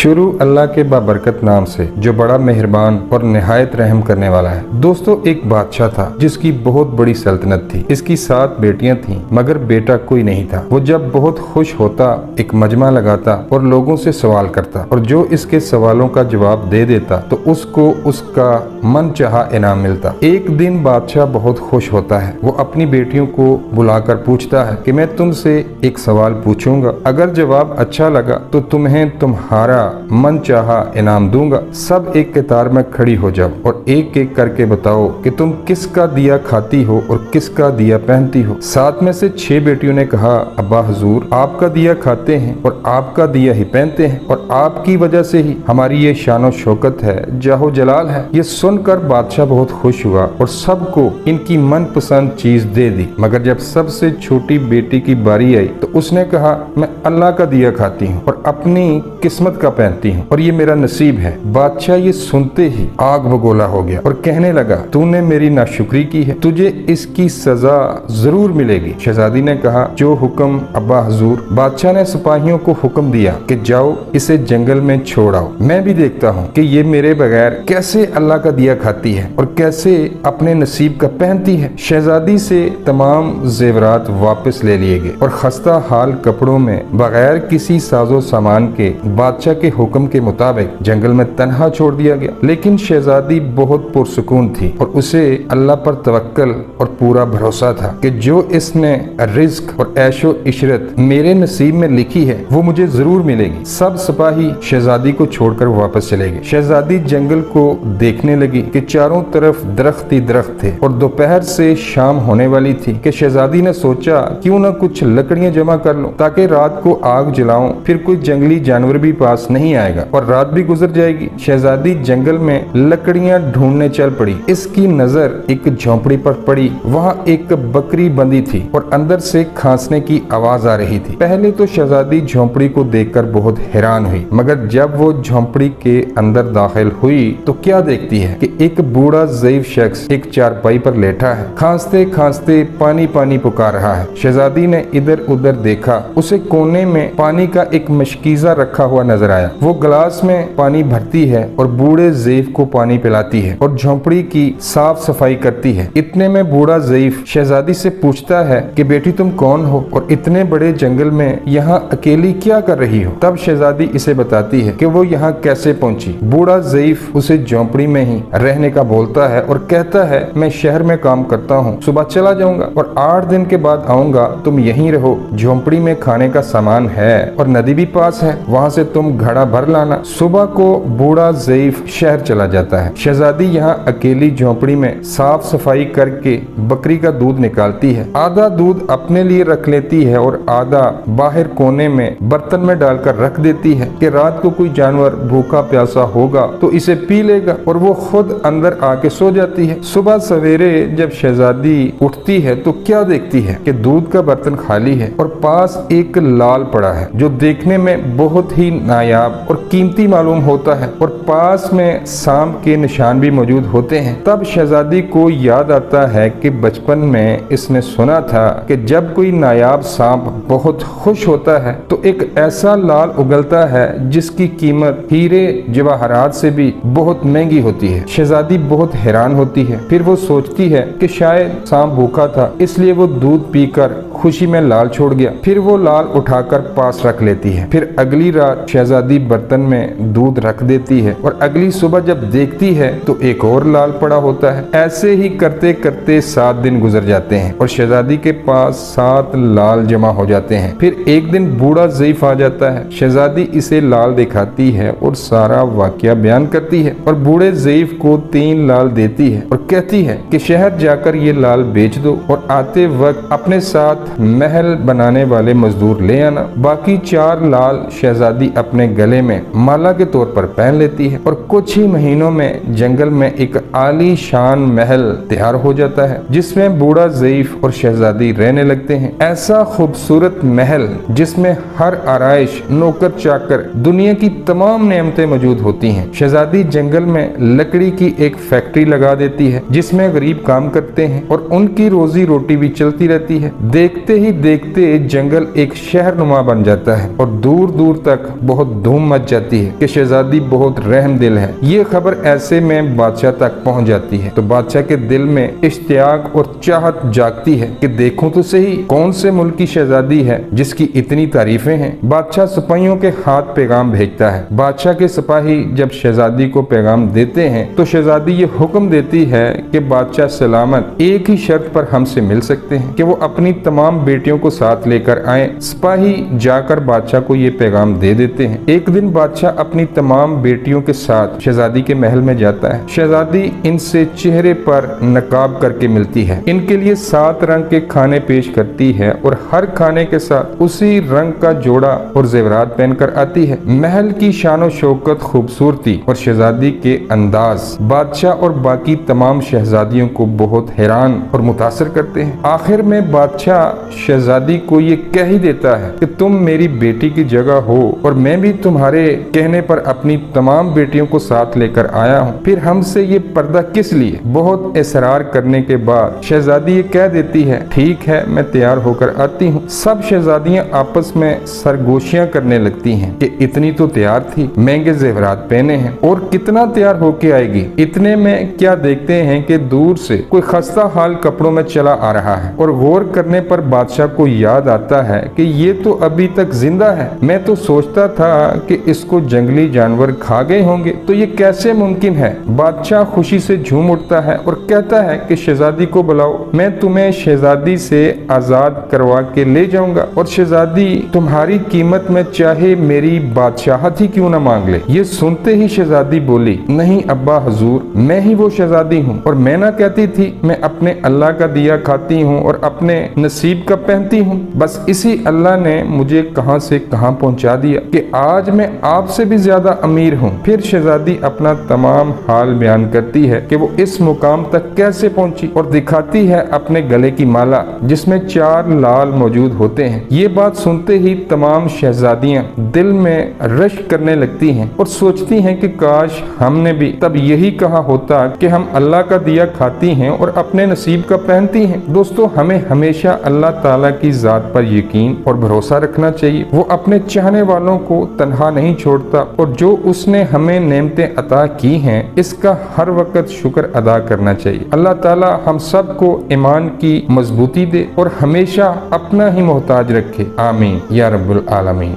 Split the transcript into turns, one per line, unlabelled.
शुरू अल्लाह के बाबरकत नाम से जो बड़ा मेहरबान और निहायत रहम करने वाला है। दोस्तों, एक बादशाह था जिसकी बहुत बड़ी सल्तनत थी। इसकी 7 बेटियां थीं, मगर बेटा कोई नहीं था। वो जब बहुत खुश होता एक मजमा लगाता और लोगों से सवाल करता, और जो इसके सवालों का जवाब दे देता तो उसको उसका मन चाहा इनाम मिलता। एक दिन बादशाह बहुत खुश होता है। वो अपनी बेटियों को बुलाकर पूछता है कि मैं तुमसे एक सवाल पूछूंगा, अगर जवाब अच्छा लगा तो तुम्हें तुम्हारा मन चाहा इनाम दूंगा। सब एक कतार में खड़ी हो जाओ और एक एक करके बताओ कि तुम किसका दिया खाती हो और किसका दिया पहनती हो। 7 में से 6 बेटियों ने कहा, अब्बा हुजूर, आपका दिया खाते हैं और आपका दिया ही पहनते हैं, और आपकी वजह से ही हमारी ये शानो शौकत है, जाहो जलाल है। ये सुनकर बादशाह बहुत खुश हुआ और सबको इनकी मनपसंद चीज दे दी। मगर जब सबसे छोटी बेटी की बारी आई तो उसने कहा, मैं अल्लाह का दिया खाती हूँ और अपनी किस्मत का पहनती हूँ और ये मेरा नसीब है। बादशाह ये सुनते ही आग बगोला हो गया और कहने लगा, तूने मेरी नाशुक्री की है, तुझे इसकी सजा जरूर मिलेगी। शहजादी ने कहा, जो हुक्म अब्बा हुजूर। बादशाह ने सिपाहियों को हुक्म दिया कि जाओ इसे जंगल में छोड़ आओ, मैं भी देखता हूँ कि ये मेरे बगैर कैसे अल्लाह का दिया खाती है और कैसे अपने नसीब का पहनती है। शहजादी से तमाम जेवरात वापस ले लिए गए और खस्ता हाल कपड़ों में बगैर किसी साजो सामान के बादशाह के हुक्म के मुताबिक जंगल में तन्हा छोड़ दिया गया। लेकिन शहजादी बहुत पुरसुकून थी और उसे अल्लाह पर तवक्कल और पूरा भरोसा था कि जो इसने रिज्क और ऐशो इशरत मेरे नसीब में लिखी है वो मुझे जरूर मिलेगी। सब सिपाही शहजादी को छोड़कर वापस चले गए। शहजादी जंगल को देखने लगी कि चारों तरफ दरख्त ही दरख्त थे और दोपहर से शाम होने वाली थी कि शहजादी ने सोचा, क्यों ना कुछ लकड़ियां जमा कर लूं ताकि रात को आग जलाऊं, फिर कोई जंगली जानवर भी पास नहीं आएगा और रात भी गुजर जाएगी। शहजादी जंगल में लकड़ियां ढूंढने चल पड़ी। इसकी नजर एक झोंपड़ी पर पड़ी। वहां एक बकरी बंधी थी और अंदर से खांसने की आवाज आ रही थी। पहले तो शहजादी झोंपड़ी को देखकर बहुत हैरान हुई, मगर जब वो झोंपड़ी के अंदर दाखिल हुई तो क्या देखती है कि एक बूढ़ा ज़ईफ शख्स एक चारपाई पर लेटा है, खांसते खांसते पानी पानी पुकार रहा है। शहजादी ने इधर उधर देखा, उसे कोने में पानी का एक मशकीजा रखा हुआ नजर आया। वो गिलास में पानी भरती है और बूढ़े ज़ईफ को पानी पिलाती है और झोंपड़ी की साफ सफाई करती है। इतने में बूढ़ा ज़ईफ शहजादी से पूछता है कि बेटी तुम कौन हो और इतने बड़े जंगल में यहाँ अकेली क्या कर रही हो। तब शहजादी इसे बताती है कि वो यहाँ कैसे पहुंची। बूढ़ा ज़ईफ उसे झोंपड़ी में ही रहने का बोलता है और कहता है, मैं शहर में काम करता हूँ, सुबह चला जाऊंगा और 8 दिन के बाद आऊंगा, तुम यहीं रहो। झोंपड़ी में खाने का सामान है और नदी भी पास है, वहाँ से तुम घड़ा भर लाना। सुबह को बूढ़ा ज़ईफ शहर चला जाता है। शहजादी यहाँ अकेली झोंपड़ी में साफ सफाई करके बकरी का दूध निकालती है। आधा दूध अपने लिए रख लेती है और आधा बाहर कोने में बर्तन में डालकर रख देती है कि रात को कोई जानवर भूखा प्यासा होगा तो इसे पी लेगा, और वो खुद अंदर आके सो जाती है। सुबह सवेरे जब शहजादी उठती है तो क्या देखती है कि दूध का बर्तन खाली है और पास एक लाल पड़ा है जो देखने में बहुत ही नायाब और कीमती मालूम होता है, और पास में सांप के निशान भी मौजूद होते हैं। तब शहजादी को याद आता है कि बचपन में इसने सुना था कि जब कोई नायाब सांप बहुत खुश होता है तो एक ऐसा लाल उगलता है जिसकी कीमत हीरे जवाहरात से भी बहुत महंगी होती है। शहजादी बहुत हैरान होती है। फिर वो सोचती है कि शायद सांप भूखा था, इसलिए वो दूध पीकर खुशी में लाल छोड़ गया। फिर वो लाल उठाकर पास रख लेती है। फिर अगली रात शहजादी बर्तन में दूध रख देती है और अगली सुबह जब देखती है तो एक और लाल पड़ा होता है। ऐसे ही करते करते 7 दिन गुजर जाते हैं और शहजादी के पास 7 लाल जमा हो जाते हैं। फिर एक दिन बूढ़ा ज़ईफ आ जाता है। शहजादी इसे लाल दिखाती है और सारा वाकया बयान करती है और बूढ़े ज़ईफ को 3 लाल देती है और कहती है कि शहर जाकर ये लाल बेच दो और आते वक्त अपने साथ महल बनाने वाले मजदूर ले आना। बाकी 4 लाल शहजादी अपने गले में माला के तौर पर पहन लेती है और कुछ ही महीनों में जंगल में एक आली शान महल तैयार हो जाता है जिसमें बूढ़ा ज़ईफ और शहजादी रहने लगते हैं। ऐसा खूबसूरत महल जिसमें हर आराइश, नौकर चाकर, दुनिया की तमाम नेमतें मौजूद होती हैं। शहजादी जंगल में लकड़ी की एक फैक्ट्री लगा देती है जिसमें गरीब काम करते हैं और उनकी रोजी रोटी भी चलती रहती है। देखते ही देखते जंगल एक शहर नुमा बन जाता है और दूर दूर तक बहुत धूम मच जाती है कि शहजादी बहुत रहम दिल है। ये खबर ऐसे में बादशाह तक पहुंच जाती है तो बादशाह के दिल में इश्तियाक और चाहत जागती है कि देखूं तो सही कौन से मुल्क की शहजादी है जिसकी इतनी तारीफें हैं। बादशाह सिपाहियों के हाथ पैगाम भेजता है। बादशाह के सिपाही जब शहजादी को पैगाम देते हैं तो शहजादी ये हुक्म देती है कि बादशाह सलामत एक ही शर्त पर हमसे मिल सकते हैं कि वो अपनी तमाम बेटियों को साथ लेकर आए। सिपाही जाकर बादशाह को ये पैगाम दे देते हैं। एक दिन बादशाह अपनी तमाम बेटियों के साथ शहजादी के महल में जाता है। शहजादी इनसे चेहरे पर नकाब करके मिलती है। इनके लिए 7 रंग के खाने पेश करती है और हर खाने के साथ उसी रंग का जोड़ा और जेवरात पहनकर आती है। महल की शानो शौकत, खूबसूरती और शहजादी के अंदाज बादशाह और बाकी तमाम शहजादियों को बहुत हैरान और मुतासर करते हैं। आखिर में बादशाह शहजादी को ये कह ही देता है कि तुम मेरी बेटी की जगह हो और मैं भी तुम्हारे कहने पर अपनी तमाम बेटियों को साथ लेकर आया हूँ। फिर हमसे ये पर्दा किस लिए? बहुत इसरार करने के बाद शहजादी ये कह देती है ठीक है मैं तैयार होकर आती हूँ। सब शहजादियाँ आपस में सरगोशियां करने लगती हैं कि इतनी तो तैयार थी, महंगे जेवरात पहने हैं और कितना तैयार होके आएगी। इतने में क्या देखते हैं कि दूर से कोई खस्ता हाल कपड़ों में चला आ रहा है और गौर करने पर बादशाह को याद आता है कि ये तो अभी तक जिंदा है। मैं तो सोचता था कि इसको जंगली जानवर खा गए होंगे, तो ये कैसे मुमकिन है? बादशाह खुशी से झूम उठता है और कहता है कि शहजादी को बुलाओ, मैं तुम्हें शहजादी से आजाद करवा के ले जाऊंगा और शहजादी तुम्हारी कीमत में चाहे मेरी बादशाहत ही क्यों न मांग ले। ये सुनते ही शहजादी बोली नहीं अब्बा हजूर, मैं ही वो शहजादी हूँ और मैं ना कहती थी मैं अपने अल्लाह का दिया खाती हूँ और अपने नसीब का पहनती हूँ। बस इसी अल्लाह ने मुझे कहां से कहां पहुंचा दिया कि आज मैं आपसे भी ज्यादा अमीर हूं। फिर शहजादी अपना तमाम हाल बयान करती है कि वो इस मुकाम तक कैसे पहुंची और दिखाती है अपने गले की माला जिसमें 4 लाल मौजूद होते हैं। ये बात सुनते ही तमाम शहजादियां दिल में रश्क करने लगती हैं और सोचती हैं कि काश हमने भी तब यही कहा होता कि हम अल्लाह का दिया खाती हैं और अपने नसीब का पहनती हैं। दोस्तों हमें हमेशा अल्लाह ताला की जात पर यकीन और भरोसा रखना चाहिए। वो अपने चाहने वालों को तन्हा नहीं छोड़ता और जो उसने हमें नेमतें अता की हैं इसका हर वक्त शुक्र अदा करना चाहिए। अल्लाह ताला हम सब को ईमान की मजबूती दे और हमेशा अपना ही मोहताज रखे। आमीन या रब्बुल आलमीन।